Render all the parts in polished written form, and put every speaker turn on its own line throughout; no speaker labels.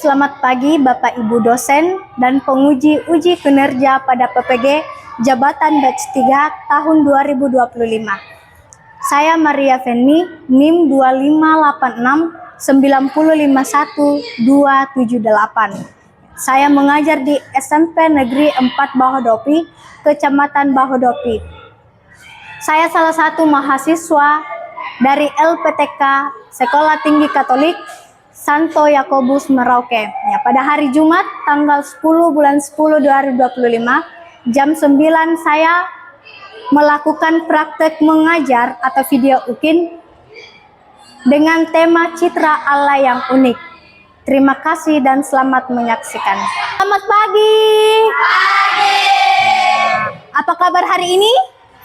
Selamat pagi Bapak Ibu dosen dan penguji uji kinerja pada PPG Jabatan Batch 3 tahun 2025. Saya Maria Feni, NIM 25869051278. Saya mengajar di SMP Negeri 4 Bahodopi, Kecamatan Bahodopi. Saya salah satu mahasiswa dari LPTK Sekolah Tinggi Katolik Santo Yakobus Merauke. Ya, pada hari Jumat tanggal 10 bulan 10 2025 jam 9 saya melakukan praktek mengajar atau video UKIN dengan tema Citra Allah yang Unik. Terima kasih dan selamat menyaksikan. Selamat pagi. Pagi. Apa kabar hari ini?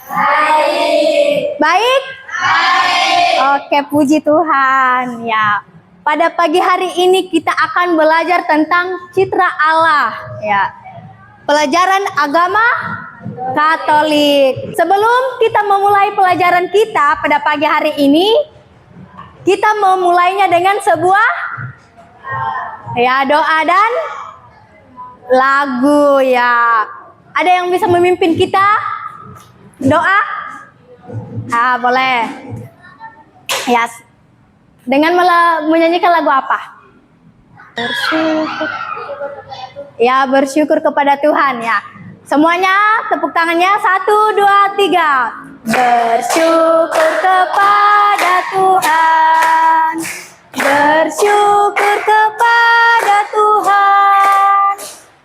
Baik. Baik? Baik. Oke, puji Tuhan. Ya. Pada pagi hari ini kita akan belajar tentang citra Allah, ya. Pelajaran agama Katolik. Sebelum kita memulai pelajaran kita pada pagi hari ini, kita memulainya dengan sebuah doa dan lagu, ya. Ada yang bisa memimpin kita? Doa? Boleh. Ya. Dengan menyanyikan lagu apa? Bersyukur. Ya, bersyukur kepada Tuhan, ya. Semuanya tepuk tangannya 1, 2, 3. Bersyukur kepada Tuhan. Bersyukur kepada Tuhan.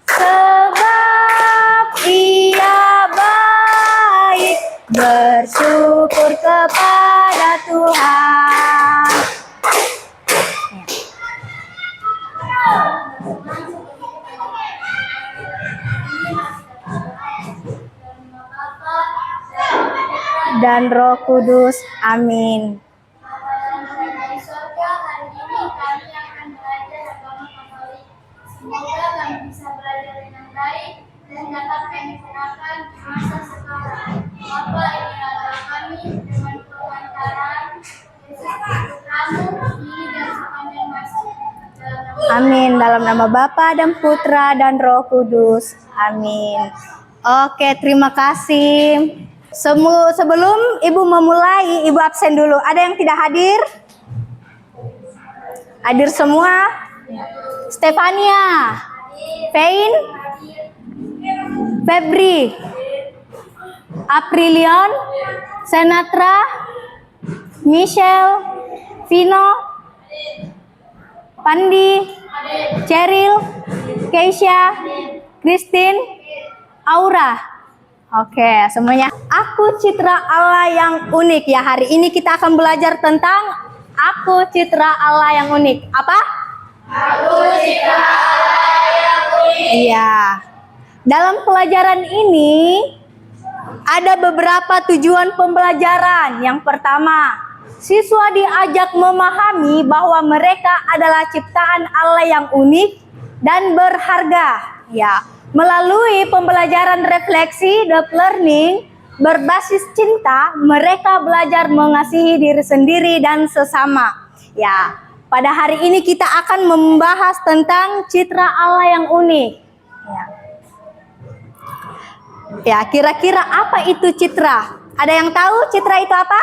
Sebab Ia baik. Bersyukur kepada Tuhan. Dan Roh Kudus, amin.
Semoga kami bisa belajar dengan baik dan dapat kami gunakan di masa sekarang. Bapa, ini adalah kami dengan pengantaran Yesus Putramu ini dan sepanjang masa.
Amin. Dalam nama Bapa dan Putra dan Roh Kudus. Amin. Oke, terima kasih. Sebelum Ibu memulai, Ibu absen dulu. Ada yang tidak hadir? Hadir semua? Stefania, Fein, Febri, Aprilion, Senatra, Michelle, Vino, Pandi, Cheryl, Keisha, Christine, Aura. Oke, semuanya. Aku citra Allah yang unik, ya. Hari ini kita akan belajar tentang aku citra Allah yang unik. Apa?
Aku citra Allah yang unik.
Iya. Dalam pelajaran ini ada beberapa tujuan pembelajaran. Yang pertama, siswa diajak memahami bahwa mereka adalah ciptaan Allah yang unik dan berharga, ya. Melalui pembelajaran refleksi deep learning berbasis cinta, mereka belajar mengasihi diri sendiri dan sesama. Ya, pada hari ini kita akan membahas tentang citra Allah yang unik. Ya, kira-kira apa itu citra? Ada yang tahu citra itu apa?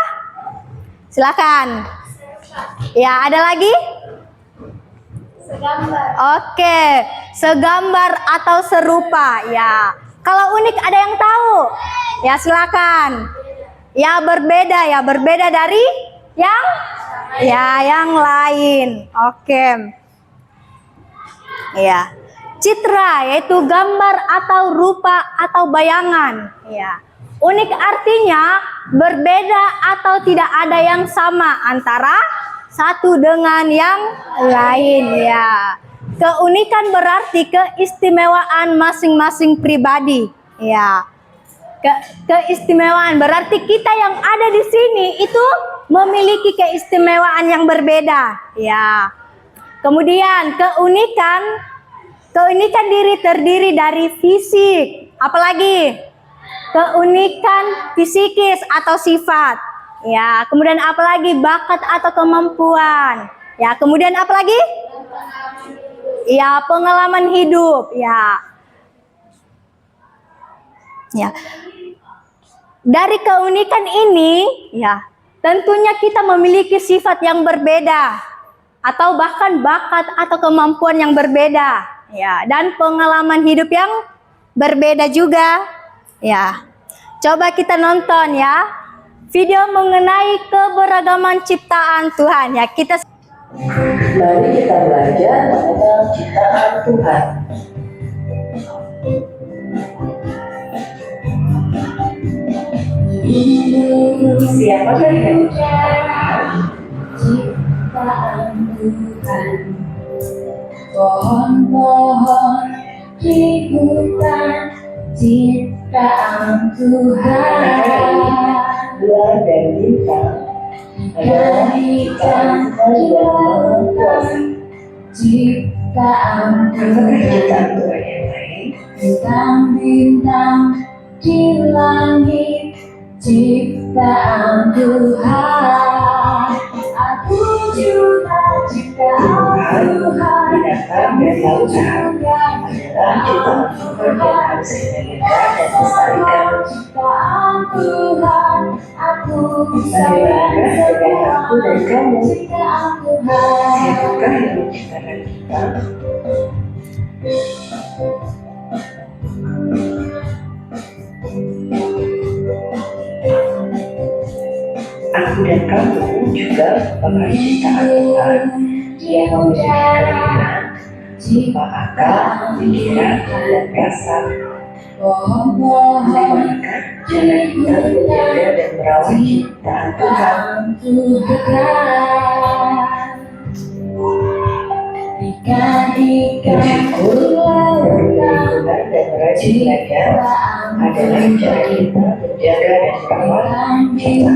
Silakan. Ya, ada lagi?
Segambar.
Oke, segambar atau serupa, ya. Kalau unik ada yang tahu? Ya, silakan. Ya, berbeda dari yang lain. Oke. Ya. Citra yaitu gambar atau rupa atau bayangan, ya. Unik artinya berbeda atau tidak ada yang sama antara satu dengan yang lain, ya. Keunikan berarti keistimewaan masing-masing pribadi, ya. Keistimewaan berarti kita yang ada di sini itu memiliki keistimewaan yang berbeda, ya. Kemudian keunikan diri terdiri dari fisik, apalagi keunikan fisikis atau sifat. Ya, kemudian apalagi bakat atau kemampuan. Ya, kemudian apalagi? Ya, pengalaman hidup. Ya. Ya. Dari keunikan ini, ya, tentunya kita memiliki sifat yang berbeda atau bahkan bakat atau kemampuan yang berbeda, ya, dan pengalaman hidup yang berbeda juga, ya. Coba kita nonton ya video mengenai keberagaman ciptaan Tuhan, ya.
Mari kita belajar mengenal ciptaan Tuhan. Siapakah yang
Ciptaan Tuhan, pohon-pohon di hutan, ciptaan Tuhan,
bulan dan bintang adalah
ikan di lautan, ciptaan
apakah ciptaan
Tuhan,
Tuhan yang lain?
bintang-bintang di langit, ciptaan Tuhan. Aku juga ciptaan Tuhan.
Binatang dan lautan adalah ciptaan Tuhan yang harus kita jaga dan lestarikan.
Ciptaan Tuhan, aku
Bagaimana dengan aku dan kamu?
ciptaan Tuhan.
Siapakah yang menciptakan kita? Aku dan kamu juga merupakan ciptaan Tuhan yang memiliki keinginan, berupa akal, pikiran, dan kasar. Bagaimana cara kita menjaga dan merawat ciptaan Tuhan?
Ikan-ikan
Bersyukur, berlindungan, dan rajin belajar adalah cara kita menjaga dan merawat ciptaan yang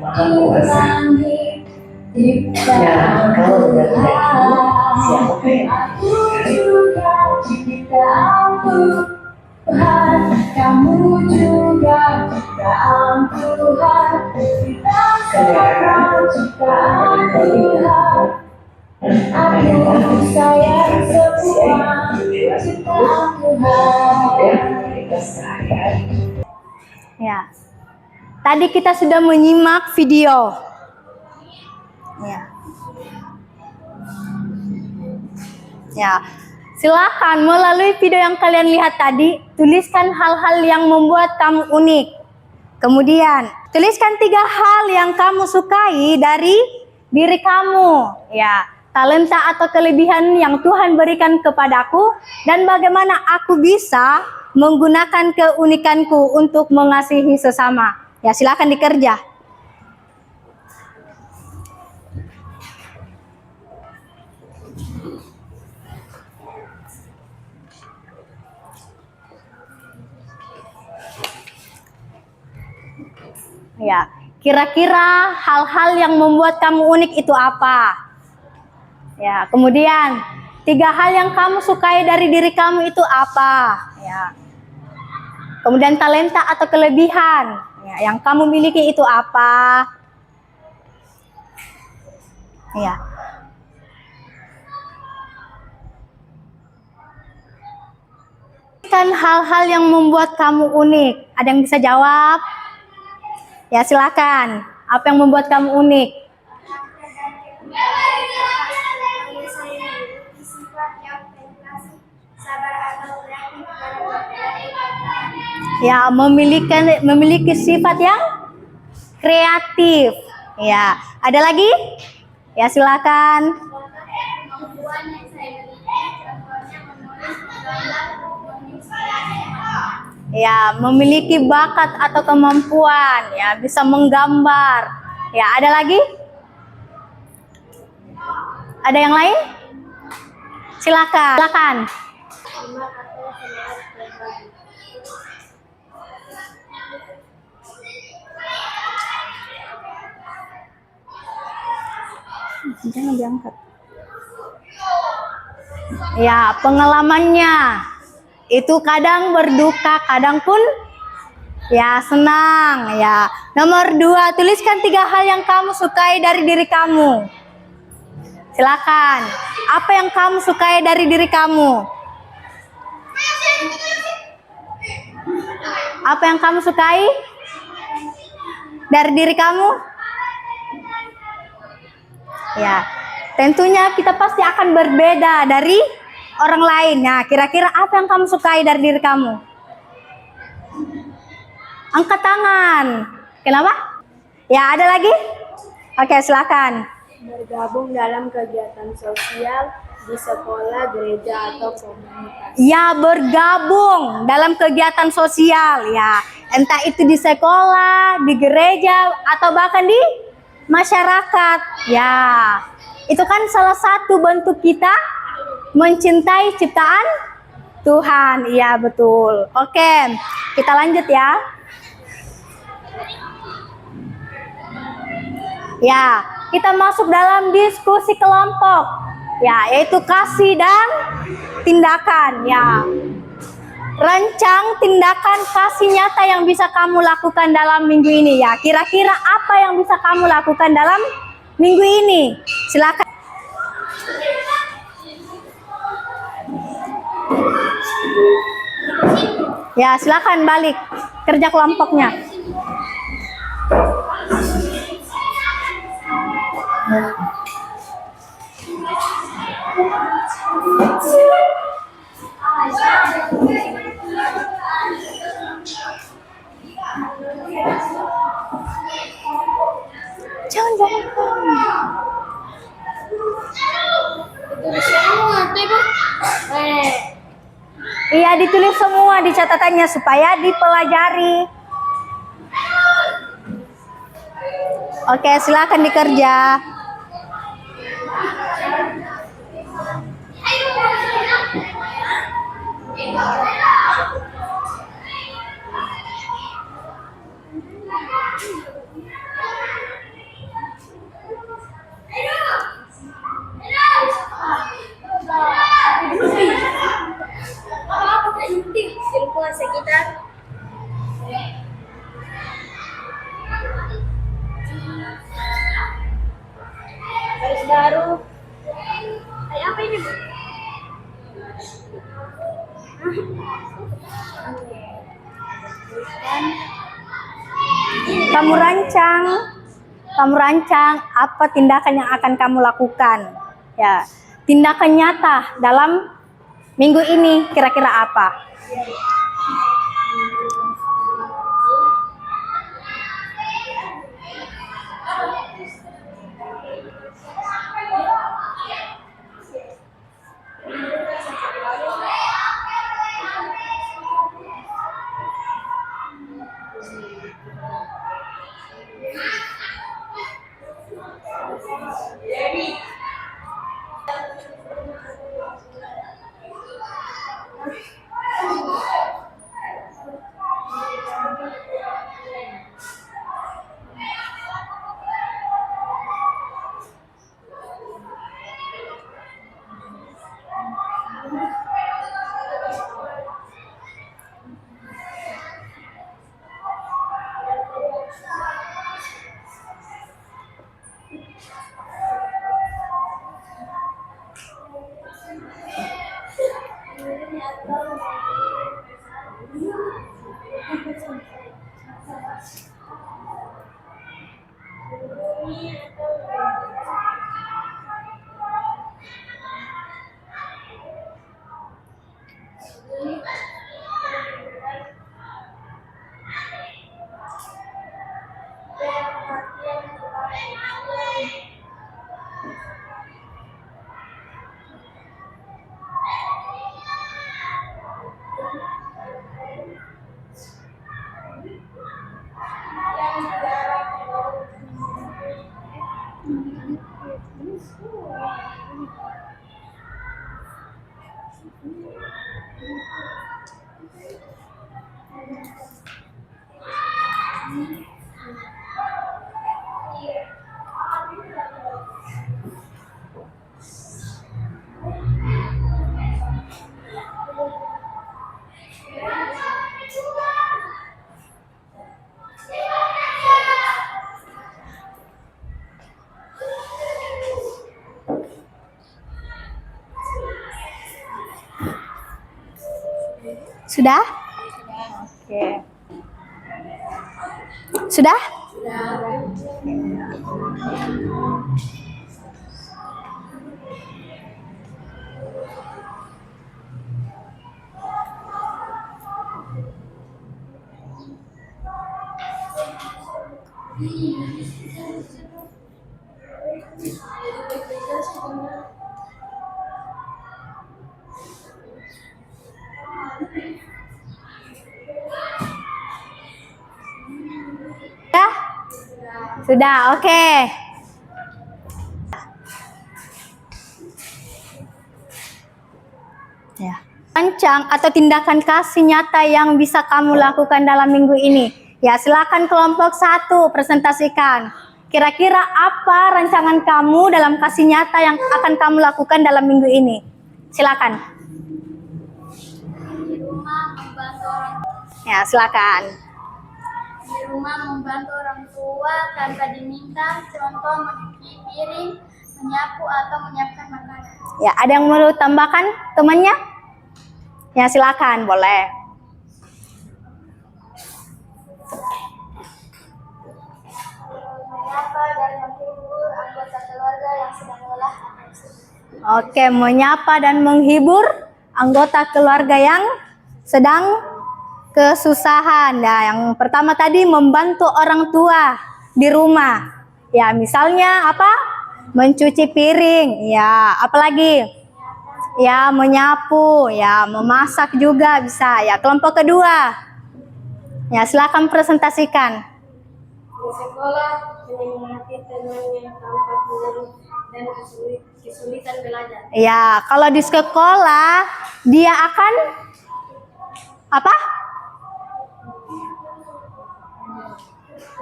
maha kuasa. Nah, kalau benar-benar siapakah yang
Tuhan, kamu juga ciptaan Tuhan, kita semua ciptaan Tuhan. Aku sayang semua ciptaan Tuhan.
kita sehari-hari?
Ya. Tadi kita sudah menyimak video. Ya. Ya. Silakan melalui video yang kalian lihat tadi, tuliskan hal-hal yang membuat kamu unik. Kemudian, tuliskan 3 hal yang kamu sukai dari diri kamu. Ya, talenta atau kelebihan yang Tuhan berikan kepadaku dan bagaimana aku bisa menggunakan keunikanku untuk mengasihi sesama. Ya, silakan dikerja. Ya, kira-kira hal-hal yang membuat kamu unik itu apa? Ya, kemudian 3 hal yang kamu sukai dari diri kamu itu apa? Ya. Kemudian talenta atau kelebihan ya, yang kamu miliki itu apa? Ya. Kan hal-hal yang membuat kamu unik. Ada yang bisa jawab? Ya, silakan. Apa yang membuat kamu unik? Ya, memiliki sifat yang kreatif. Ya, ada lagi? Ya, silakan.
Kemampuan yang saya miliki, contohnya menulis, menggambar, menginspirasi orang.
Ya, memiliki bakat atau kemampuan, ya, bisa menggambar. Ya, ada lagi? Ada yang lain? Silakan. Silakan. Jangan diangkat. Ya, pengalamannya itu kadang berduka, kadang pun ya senang. Ya, nomor 2, tuliskan 3 hal yang kamu sukai dari diri kamu. Silakan. Apa yang kamu sukai dari diri kamu? Apa yang kamu sukai dari diri kamu? Ya, tentunya kita pasti akan berbeda dari orang lain. Nah, kira-kira apa yang kamu sukai dari diri kamu? Angkat tangan. Kenapa? Ya, ada lagi? Oke, silakan.
Bergabung dalam kegiatan sosial di sekolah, gereja, atau komunitas.
Ya, bergabung dalam kegiatan sosial ya. Entah itu di sekolah, di gereja, atau bahkan di masyarakat. Ya, itu kan salah satu bentuk kita mencintai ciptaan Tuhan. Iya, betul. Oke, kita lanjut ya. Ya, kita masuk dalam diskusi kelompok. Ya, yaitu kasih dan tindakan. Ya, rancang tindakan kasih nyata yang bisa kamu lakukan dalam minggu ini. Ya, kira-kira apa yang bisa kamu lakukan dalam minggu ini? Silakan. Ya, silakan balik kerja kelompoknya. Jangan.
Itu semua, Ibu.
Iya, ditulis semua di catatannya supaya dipelajari. Oke, silakan dikerja.
Lingkungan sekitar. Garis baru. Kayak apa ini, Bu?
Kamu rancang apa tindakan yang akan kamu lakukan. Ya, tindakan nyata dalam minggu ini kira-kira apa? Sudah? Oke. Sudah? Sudah? Sudah, oke. Ya. Rancang atau tindakan kasih nyata yang bisa kamu lakukan dalam minggu ini. Ya, silakan kelompok 1 presentasikan. Kira-kira apa rancangan kamu dalam kasih nyata yang akan kamu lakukan dalam minggu ini? Silakan.
Di rumah membantu orang
Ya, silakan.
di rumah membantu orang tua tanpa diminta, contoh mencuci piring, menyapu atau menyiapkan makanan.
Ya, ada yang mau tambahkan temannya? Ya, silakan, boleh.
Menyapa dan menghibur anggota keluarga yang sedang lelah atau sedih.
Oke, menyapa dan menghibur anggota keluarga yang sedang kesusahan. Nah, yang pertama tadi membantu orang tua di rumah. Ya, misalnya apa? Mencuci piring. Ya, apalagi? Ya, menyapu, ya, memasak juga bisa. Ya, kelompok kedua. Ya, silakan presentasikan.
Di sekolah, menyemangati teman yang tampak buruk dan kesulitan belajar.
Ya, kalau di sekolah dia akan apa?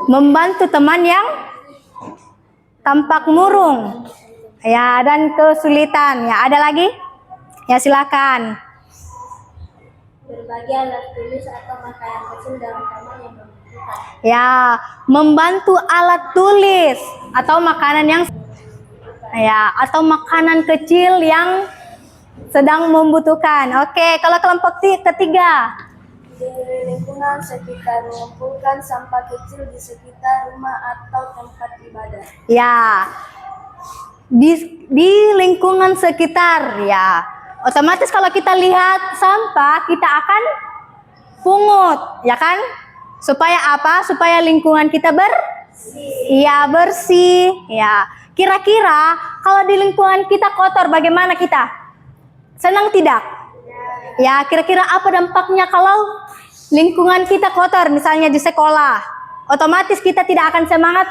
Membantu teman yang tampak murung. Ya, dan kesulitan. Ya, ada lagi? Ya, silakan.
Berbagi alat tulis atau makanan kecil dalam taman yang membutuhkan.
Ya, membantu alat tulis atau makanan yang atau makanan kecil yang sedang membutuhkan. Oke, kalau kelompok ketiga.
Di lingkungan sekitar mengumpulkan sampah kecil di sekitar rumah atau tempat ibadah.
Ya, di lingkungan sekitar, ya. Otomatis kalau kita lihat sampah, kita akan pungut, ya kan? Supaya apa? Supaya lingkungan kita bersih. Ya, kira-kira kalau di lingkungan kita kotor, bagaimana kita? Senang tidak? Ya, kira-kira apa dampaknya kalau lingkungan kita kotor, misalnya di sekolah? Otomatis kita tidak akan semangat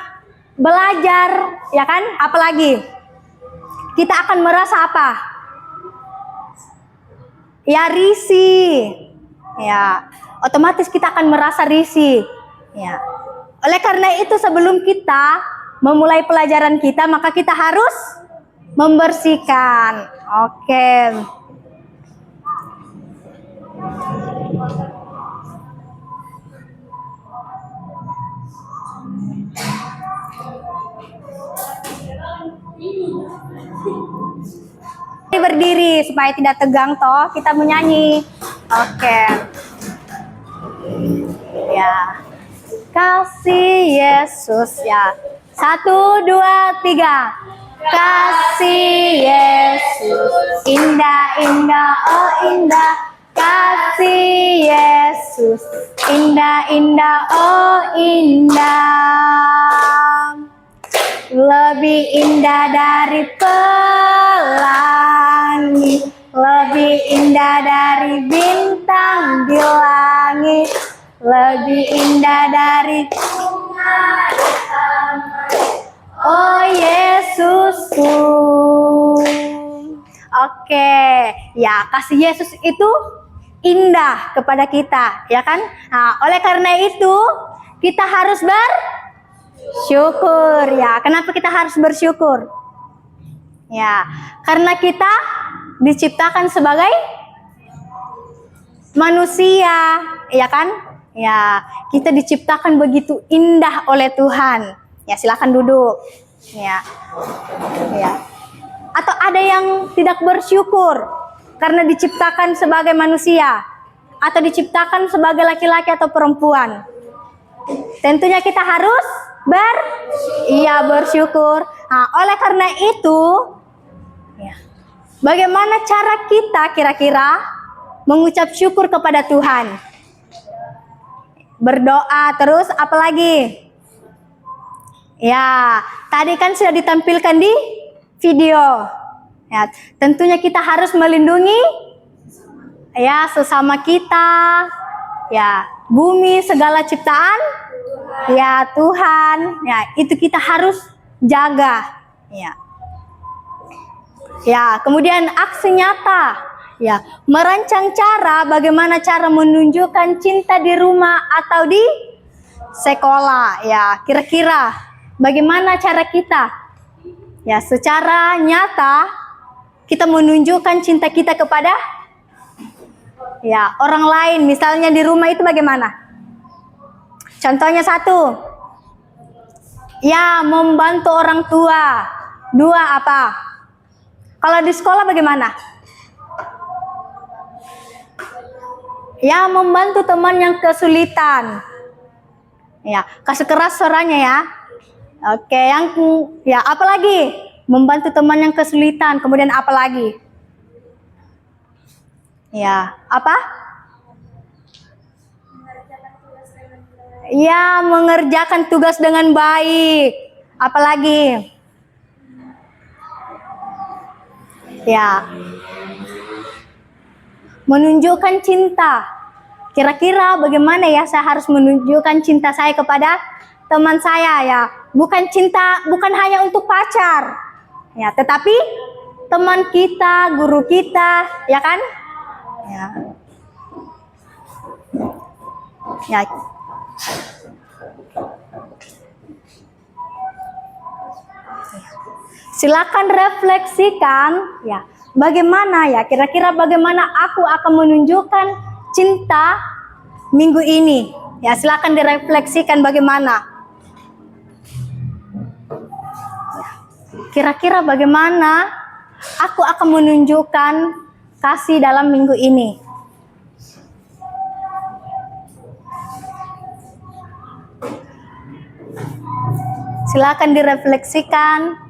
belajar, ya kan? Apalagi kita akan merasa apa? Ya, risih. Ya, otomatis kita akan merasa risih. Ya. Oleh karena itu sebelum kita memulai pelajaran kita, maka kita harus membersihkan. Oke. Berdiri supaya tidak tegang toh, kita menyanyi. Oke. Ya. Kasih Yesus, ya. 1, 2, 3. Kasih Yesus, indah, indah, oh indah. Kasih Yesus, indah, indah, oh indah. Lebih indah dari pelangi, lebih indah dari bintang di langit, lebih indah dari bunga di taman. Oh Yesusku. Oke, ya kasih Yesus itu indah kepada kita, ya kan? Nah, oleh karena itu kita harus bersyukur, ya. Kenapa kita harus bersyukur? Ya, karena kita diciptakan sebagai manusia, ya kan? Ya, kita diciptakan begitu indah oleh Tuhan. Ya, silakan duduk. Ya. Ya. Atau ada yang tidak bersyukur karena diciptakan sebagai manusia? atau diciptakan sebagai laki-laki atau perempuan? Tentunya kita harus bersyukur. Nah, oleh karena itu, ya, bagaimana cara kita kira-kira mengucap syukur kepada Tuhan? Berdoa terus, apalagi? Ya, tadi kan sudah ditampilkan di video. Ya, tentunya kita harus melindungi ya sesama kita, ya bumi segala ciptaan, ya Tuhan, ya itu kita harus jaga. Ya, kemudian aksi nyata, ya merancang cara bagaimana cara menunjukkan cinta di rumah atau di sekolah. Ya, kira-kira bagaimana cara kita? Ya, secara nyata kita menunjukkan cinta kita kepada ya orang lain. Misalnya di rumah itu bagaimana? Contohnya satu, ya membantu orang tua. Dua, apa? Kalau di sekolah bagaimana? Ya membantu teman yang kesulitan. Ya, kasih keras suaranya ya. Oke, yang ya apa lagi? Membantu teman yang kesulitan. Kemudian apa lagi? Ya, apa? Ya, mengerjakan tugas dengan baik. Apa lagi? Ya, menunjukkan cinta. Kira-kira bagaimana ya saya harus menunjukkan cinta saya kepada teman saya ya? Bukan cinta, bukan hanya untuk pacar. Ya, tetapi teman kita, guru kita, ya kan? Ya. Ya. Silakan refleksikan ya. Bagaimana ya? Kira-kira bagaimana aku akan menunjukkan cinta minggu ini? Ya, silakan direfleksikan bagaimana. Kira-kira bagaimana aku akan menunjukkan kasih dalam minggu ini? Silakan direfleksikan.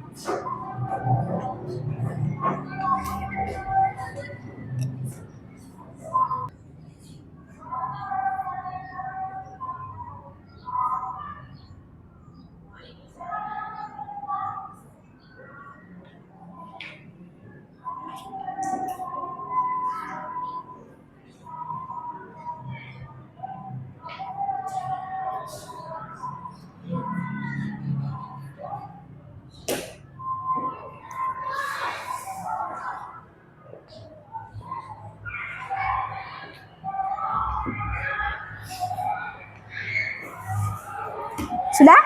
Sudah?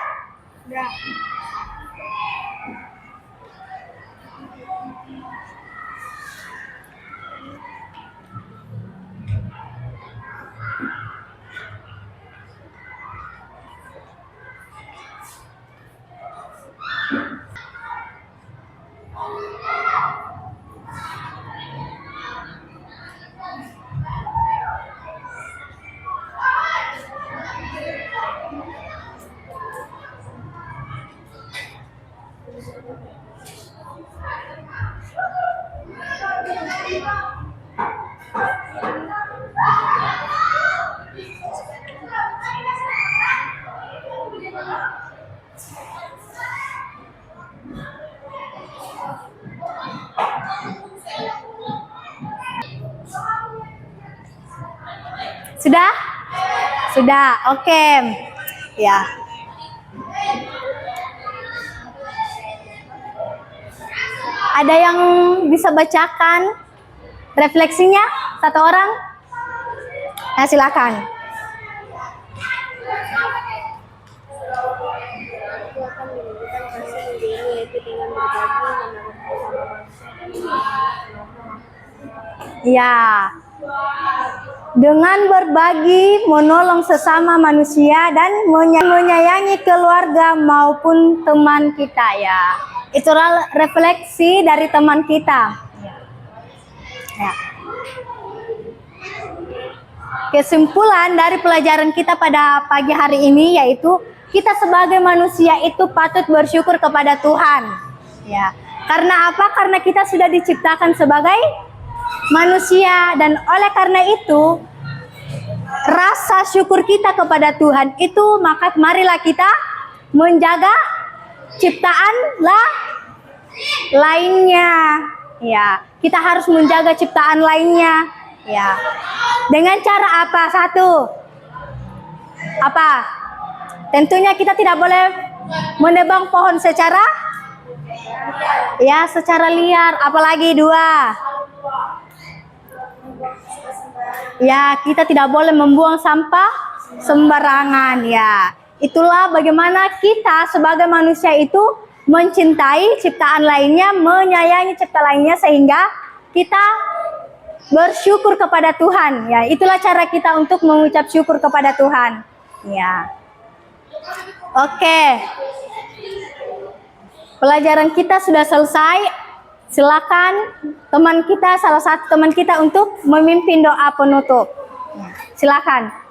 Sudah. Sudah? Sudah, oke. Ya. Ada yang bisa bacakan refleksinya? Satu orang? Nah, silakan. Ya, dengan berbagi, menolong sesama manusia dan menyayangi keluarga maupun teman kita ya. Itulah refleksi dari teman kita. Ya. kesimpulan dari pelajaran kita pada pagi hari ini yaitu kita sebagai manusia itu patut bersyukur kepada Tuhan. Ya. Karena apa? Karena kita sudah diciptakan sebagai manusia dan oleh karena itu rasa syukur kita kepada Tuhan itu maka marilah kita menjaga ciptaan lainnya. Ya, kita harus menjaga ciptaan lainnya. Ya. Dengan cara apa? Satu. Apa? Tentunya kita tidak boleh menebang pohon secara liar. Apalagi dua. Ya, kita tidak boleh membuang sampah sembarangan ya. Itulah bagaimana kita sebagai manusia itu mencintai ciptaan lainnya, menyayangi cipta lainnya sehingga kita bersyukur kepada Tuhan. Ya, itulah cara kita untuk mengucap syukur kepada Tuhan. Ya. Oke. Pelajaran kita sudah selesai. Silakan salah satu teman kita untuk memimpin doa penutup. Silakan.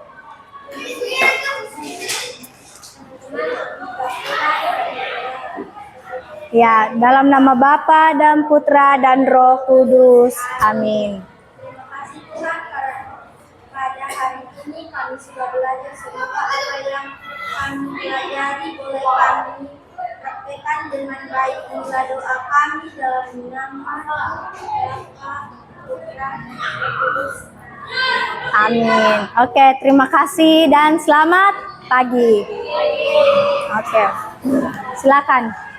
Ya, dalam nama Bapa dan Putra dan Roh Kudus. Amin.
Terima kasih Tuhan karena pada hari ini kami sudah belajar semoga apa yang kami pelajari boleh kami praktekkan dengan baik. Inilah doa kami dalam nama Bapa, Putra, dan Roh Kudus.
Amin. Oke, terima kasih dan selamat pagi. Oke. Silakan.